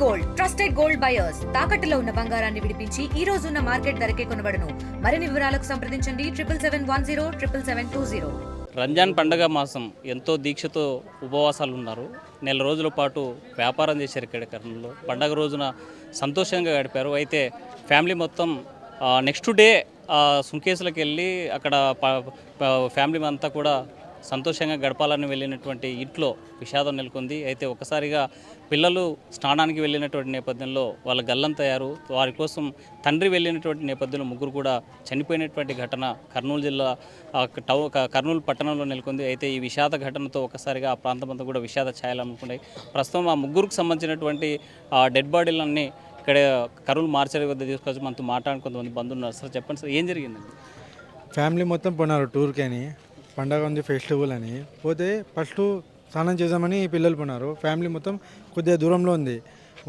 Gold trusted gold buyers తాకట్టులో ఉన్న బంగారాన్ని విడిపించి ఈ రోజు ఉన్న మార్కెట్ ధరకే కొనబడును. మరిన్ని వివరాలకు సంప్రదించండి 7771077720. రంజాన్ పండగ మాసం ఎంతో దీక్షతో ఉపవాసాలు ఉన్నారు. నెల రోజుల పాటు వ్యాపారం చేశారు ఇక్కడ కర్నూలులో. పండగ రోజున సంతోషంగా గడిపారు. అయితే ఫ్యామిలీ మొత్తం నెక్స్ట్ డే సుంకేసులకు వెళ్ళి అక్కడ ఫ్యామిలీ అంతా కూడా సంతోషంగా గడపాలని వెళ్ళినటువంటి ఇంట్లో విషాదం నెలకొంది. అయితే ఒక్కసారిగా పిల్లలు స్నానానికి వెళ్ళినటువంటి నేపథ్యంలో వాళ్ళ గల్లంతయ్యారు. వారి కోసం తండ్రి వెళ్ళినటువంటి నేపథ్యంలో ముగ్గురు కూడా చనిపోయినటువంటి ఘటన కర్నూలు జిల్లా కర్నూలు పట్టణంలో నెలకొంది. అయితే ఈ విషాద ఘటనతో ఒక్కసారిగా ఆ ప్రాంతం అంతా కూడా విషాద ఛాయలనుకున్నాయి. ప్రస్తుతం ఆ ముగ్గురికి సంబంధించినటువంటి డెడ్ బాడీలన్నీ ఇక్కడ కర్నూలు మార్చరీ వద్ద తీసుకొచ్చి మనతో మాట్లాడుకుని కొంతమంది బంధువులు ఉన్నారు. సార్ చెప్పండి సార్, ఏం జరిగిందండి? ఫ్యామిలీ మొత్తం పోయినారు టూర్కి అని, పండగ ఉంది ఫెస్టివల్ అని పోతే ఫస్ట్ స్నానం చేద్దామని పిల్లలు పోయినారు. ఫ్యామిలీ మొత్తం కొద్దిగా దూరంలో ఉంది.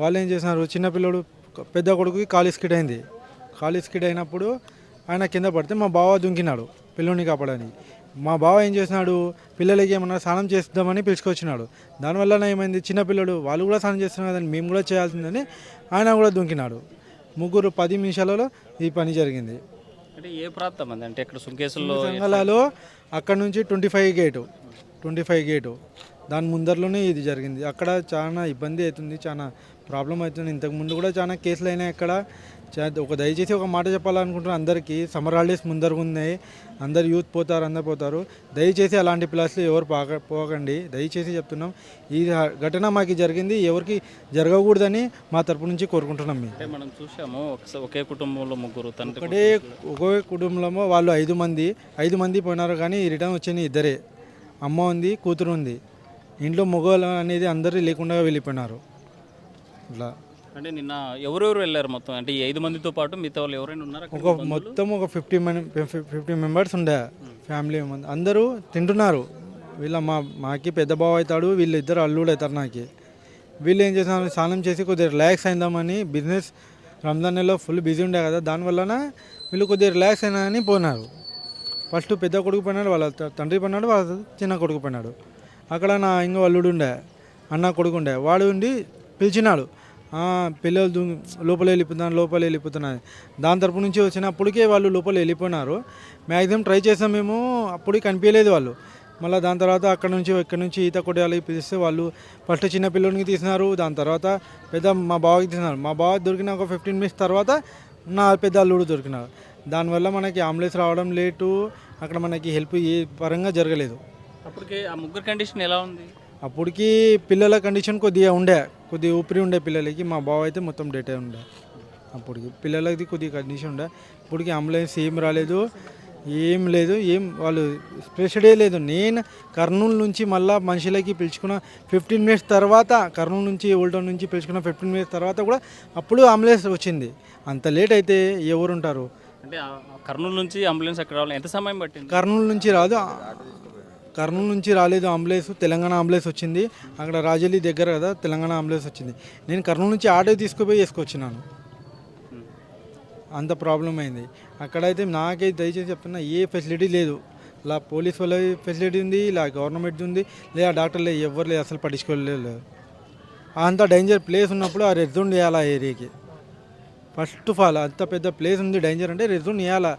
వాళ్ళు ఏం చేసినారు, చిన్న పిల్లడు పెద్ద కొడుకుకి కాలు స్కిడ్ అయింది. కాలు స్కిడ్ అయినప్పుడు ఆయన కింద పడితే మా బావ దుంకినాడు పిల్లోని కాపాడని. మా బావ ఏం చేసినాడు, పిల్లలకి ఏమన్నా స్నానం చేద్దామని పిలుచుకొచ్చినాడు. దానివల్ల ఏమైంది, చిన్నపిల్లడు వాళ్ళు కూడా స్నానం చేస్తున్నారు కదండి, మేము కూడా చేయాల్సిందని ఆయన కూడా దుంకినాడు. ముగ్గురు 10 నిమిషాలలో ఈ పని జరిగింది. అంటే ఏ ప్రాంతం అండి? అంటే ఇక్కడ సుంకేసుల్లో సంగలాలో అక్కడ నుంచి 25 గేటు దాని ముందరలోనే ఇది జరిగింది. అక్కడ చాలా ఇబ్బంది అవుతుంది, చాలా ప్రాబ్లం అవుతుంది. ఇంతకుముందు కూడా చాలా కేసులు అయినాయి అక్కడ. దయచేసి ఒక మాట చెప్పాలనుకుంటున్నాను అందరికీ, సమ్మర్ హాలిడేస్ ముందరకు ఉన్నాయి, అందరు యూత్ పోతారు, అందరు పోతారు. దయచేసి అలాంటి ప్లేస్లో ఎవరు పోకండి, దయచేసి చెప్తున్నాం. ఈ ఘటన మాకు జరిగింది, ఎవరికి జరగకూడదని మా తరపు నుంచి కోరుకుంటున్నాం. అంటే మనం చూసాము ఒకే కుటుంబంలో ముగ్గురు తండ్రి ఒకే కుటుంబంలో వాళ్ళు 5 మంది పోయినారు. కానీ రిటర్న్ వచ్చింది ఇద్దరే, అమ్మ ఉంది, కూతురు ఉంది. ఇంట్లో మగవాళ్ళు అనేది అందరూ లేకుండా వెళ్ళిపోయినారు. ఇట్లా అంటే నిన్న ఎవరెవరు వెళ్ళారు మొత్తం? అంటే ఈ 5 మందితో పాటు మిగతా వాళ్ళు ఎవరైనా ఉన్నారు? మొత్తం ఒక 50 మెంబర్స్ ఉండే ఫ్యామిలీ. అందరూ తింటున్నారు. మాకి పెద్ద బావ అవుతాడు, వీళ్ళిద్దరు అల్లుడు అవుతారు నాకు. వీళ్ళు ఏం చేస్తున్నారు, స్నానం చేసి కొద్దిగా రిలాక్స్ అయిందామని, బిజినెస్ రంజాన్ నెలలో ఫుల్ బిజీ ఉండే కదా, దానివల్ల వీళ్ళు కొద్దిగా రిలాక్స్ అయినా పోయినారు. ఫస్ట్ పెద్ద కొడుకు పోయినాడు, వాళ్ళ తండ్రి పోయినాడు, వాళ్ళ చిన్న కొడుకు పోయినాడు. అక్కడ నా ఇంకో అల్లుడు ఉండే, అన్న కొడుకు ఉండే, వాడు ఉండి పిలిచినాడు, పిల్లలు లోపల వెళ్ళిపోతున్నారు. దాని తరపు నుంచి వచ్చినప్పటికే వాళ్ళు లోపల వెళ్ళిపోయినారు. మ్యాక్సిమం ట్రై చేసాం మేము, అప్పుడు కనిపించలేదు వాళ్ళు. మళ్ళీ దాని తర్వాత ఇక్కడ నుంచి ఈత కొట్టేయాలి పిలిస్తే వాళ్ళు ఫస్ట్ చిన్న పిల్లడికి తీసినారు, దాని తర్వాత మా బావకి తీసినారు. మా బావ దొరికిన ఒక 15 మినిట్స్ తర్వాత నా పెద్ద అల్లుడు దొరికినారు. దానివల్ల మనకి అంబులెన్స్ రావడం లేటు, అక్కడ మనకి హెల్ప్ ఏ పరంగా జరగలేదు. అప్పటికి ఆ ముగ్గురు కండిషన్ ఎలా ఉంది? అప్పటికి పిల్లల కండిషన్ కొద్దిగా ఊపిరి ఉండే పిల్లలకి. మా బావ అయితే మొత్తం డేట్ ఉండే. అప్పటికి పిల్లలకి కొద్దిగా కండిషన్ ఉండే. ఇప్పటికి అంబులెన్స్ ఏం రాలేదు, ఏం లేదు, వాళ్ళు స్పెషడే లేదు. నేను కర్నూలు నుంచి మళ్ళీ మనుషులకి పిలుచుకున్న 15 మినిట్స్ తర్వాత, కర్నూలు నుంచి ఓల్టౌన్ నుంచి పిలుచుకున్న 15 మినిట్స్ తర్వాత కూడా అప్పుడు అంబులెన్స్ వచ్చింది. అంత లేట్ అయితే ఎవరు ఉంటారు? అంటే కర్నూలు నుంచి అంబులెన్స్ అక్కడ రావాలి ఎంత సమయం పట్టింది? కర్నూలు నుంచి రాలేదు అంబులెన్స్, తెలంగాణ అంబులెన్స్ వచ్చింది. అక్కడ రాజలి దగ్గర కదా తెలంగాణ అంబులెన్స్ వచ్చింది. నేను కర్నూలు నుంచి ఆటో తీసుకుపోయి వేసుకొచ్చినాను. అంత ప్రాబ్లం అయింది అక్కడైతే. నాకైతే దయచేసి చెప్తున్నా, ఏ ఫెసిలిటీ లేదు. ఇలా పోలీస్ వాళ్ళ ఫెసిలిటీ ఉంది, ఇలా గవర్నమెంట్ ఉంది, లేదా డాక్టర్లు ఎవరు లేదు, అసలు పట్టించుకోలేదు. అంత డేంజర్ ప్లేస్ ఉన్నప్పుడు ఆ రెడ్ జోన్ వేయాలి ఆ ఏరియాకి. ఫస్ట్ ఆఫ్ ఆల్ అంత పెద్ద ప్లేస్ ఉంది, డేంజర్ అంటే రెడ్ జోన్ వేయాలా.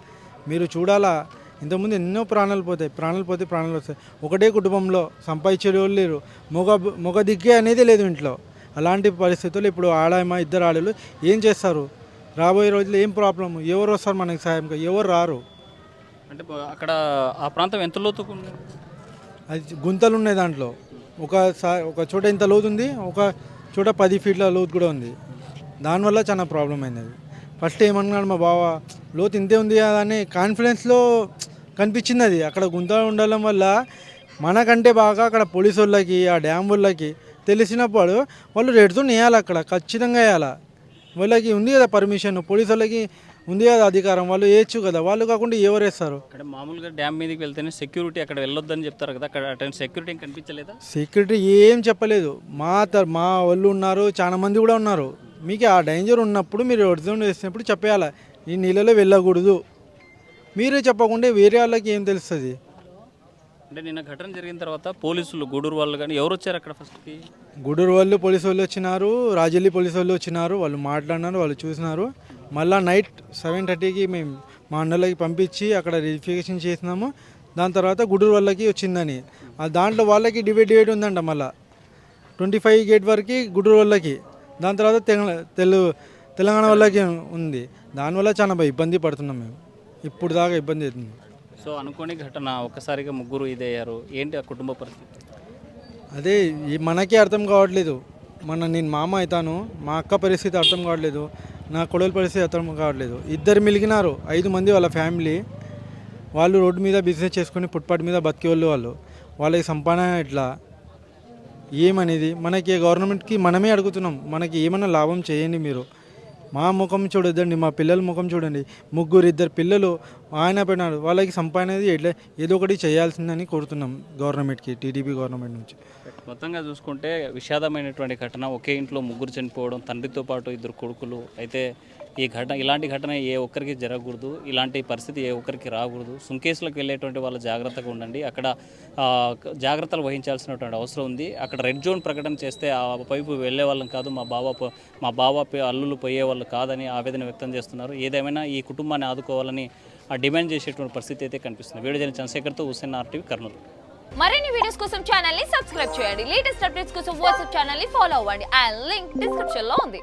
మీరు చూడాలా, ఇంతకుముందు ఎన్నో ప్రాణాలు వస్తాయి. ఒకటే కుటుంబంలో సంపాదించే వాళ్ళు లేరు, మొగ దిగ్గే అనేది లేదు ఇంట్లో. అలాంటి పరిస్థితుల్లో ఇప్పుడు ఇద్దరు ఆడలు ఏం చేస్తారు? రాబోయే రోజుల్లో ఏం ప్రాబ్లము? ఎవరు వస్తారు మనకి సాయంగా? ఎవరు రారు. అంటే అక్కడ ఆ ప్రాంతం ఎంత లోతుకుంది? అది గుంతలు ఉన్నాయి దాంట్లో. ఒక చోట ఇంత లోతు ఉంది, ఒక చోట 10 ఫీట్ల లోతు కూడా ఉంది. దానివల్ల చాలా ప్రాబ్లం అయింది. అది ఫస్ట్ ఏమన్నాడు మా బావ, లోతు ఇంతే ఉంది కదా అని కాన్ఫిడెన్స్లో కనిపించింది. అది అక్కడ గుంత ఉండడం వల్ల మనకంటే బాగా అక్కడ పోలీసు వాళ్ళకి, ఆ డ్యామ్ వాళ్ళకి తెలిసినప్పుడు వాళ్ళు రెడ్తో వేయాలి, అక్కడ ఖచ్చితంగా వేయాలి. వాళ్ళకి ఉంది కదా పర్మిషన్, పోలీసు వాళ్ళకి ఉంది కదా అధికారం, వాళ్ళు వేయచ్చు కదా. వాళ్ళు కాకుండా ఎవరు వేస్తారు? అక్కడ మామూలుగా డ్యామ్ మీదకి వెళ్తేనే సెక్యూరిటీ అక్కడ వెళ్ళొద్దని చెప్తారు కదా, అక్కడ సెక్యూరిటీ కనిపించలేదా? సెక్యూరిటీ ఏం చెప్పలేదు. మా వాళ్ళు ఉన్నారు, చాలా మంది కూడా ఉన్నారు. మీకు ఆ డేంజర్ ఉన్నప్పుడు మీరు ఒరిజినల్ వేసినప్పుడు చెప్పేయాలి, ఈ నీళ్ళలో వెళ్ళకూడదు. మీరే చెప్పకుండా వేరే వాళ్ళకి ఏం తెలుస్తుంది? అంటే నిన్న ఘటన జరిగిన తర్వాత పోలీసులు గూడూరు వాళ్ళు కానీ ఎవరు వచ్చారు అక్కడ ఫస్ట్కి? గూడూరు వాళ్ళు పోలీసు వాళ్ళు వచ్చినారు, రాజెల్లి పోలీసు వాళ్ళు వచ్చినారు, వాళ్ళు మాట్లాడినారు, వాళ్ళు చూసినారు. మళ్ళీ నైట్ 7:30కి మేము మా అన్నలకి పంపించి అక్కడ వెరిఫికేషన్ చేసినాము. దాని తర్వాత గూడూరు వాళ్ళకి వచ్చిందని దాంట్లో వాళ్ళకి డివైడ్ ఉందంట. మళ్ళీ 25 గేట్ వరకు గూడూరు వాళ్ళకి, దాని తర్వాత తెలంగాణ వాళ్ళకి ఉంది. దానివల్ల చాలా ఇబ్బంది పడుతున్నాం మేము, ఇప్పుడు దాకా ఇబ్బంది అవుతుంది. సో అనుకోని ఘటన ఒక్కసారిగా ముగ్గురు ఇదయ్యారు, ఏంటి ఆ కుటుంబ పరిస్థితి? అదే మనకే అర్థం కావట్లేదు. నేను మామ అవుతాను, మా అక్క పరిస్థితి అర్థం కావట్లేదు, నా కొడుల పరిస్థితి అర్థం కావట్లేదు. ఇద్దరు మిలిగినారు, 5 మంది వాళ్ళ ఫ్యామిలీ. వాళ్ళు రోడ్డు మీద బిజినెస్ చేసుకుని ఫుట్పాత్ మీద బతికే వాళ్ళు. వాళ్ళకి సంపాదన ఎట్లా ఏమనేది మనకి గవర్నమెంట్కి మనమే అడుగుతున్నాం. మనకి ఏమైనా లాభం చేయండి మీరు. మా ముఖం చూడొద్దండి, మా పిల్లల ముఖం చూడండి. 2 పిల్లలు ఆయన పడినారు, వాళ్ళకి సంపాదన ఎట్లా ఏదో ఒకటి చేయాల్సిందని కోరుతున్నాం గవర్నమెంట్కి, టీడీపీ గవర్నమెంట్ నుంచి. మొత్తంగా చూసుకుంటే విషాదమైనటువంటి ఘటన. ఒకే ఇంట్లో ముగ్గురు చనిపోవడం, తండ్రితో పాటు 2 కొడుకులు. అయితే ఇలాంటి ఘటన ఏ ఒక్కరికి జరగకూడదు, ఇలాంటి పరిస్థితి ఏ ఒక్కరికి రాకూడదు. సుంకేసులకు వెళ్ళేటువంటి వాళ్ళు జాగ్రత్తగా ఉండండి. అక్కడ జాగ్రత్తలు వహించాల్సినటువంటి అవసరం ఉంది. అక్కడ రెడ్ జోన్ ప్రకటన చేస్తే ఆ వైపు వెళ్ళే వాళ్ళం కాదు, మా బావ అల్లులు పోయే వాళ్ళు కాదని ఆవేదన వ్యక్తం చేస్తున్నారు. ఏదేమైనా ఈ కుటుంబాన్ని ఆదుకోవాలని డిమాండ్ చేసేటువంటి పరిస్థితి అయితే కనిపిస్తుంది. వీడియో చంద్రశేఖర్తో హుస్సేన్, RTV, కర్నూలు. మరిన్ని వీడియోస్ కోసం ఛానల్ ని సబ్స్క్రైబ్ చేయండి. లేటెస్ట్ అప్డేట్స్ కోసం వాట్సాప్ ఛానల్ ని ఫాలో అవ్వండి. ఆ లింక్ డిస్క్రిప్షన్ లో ఉంది.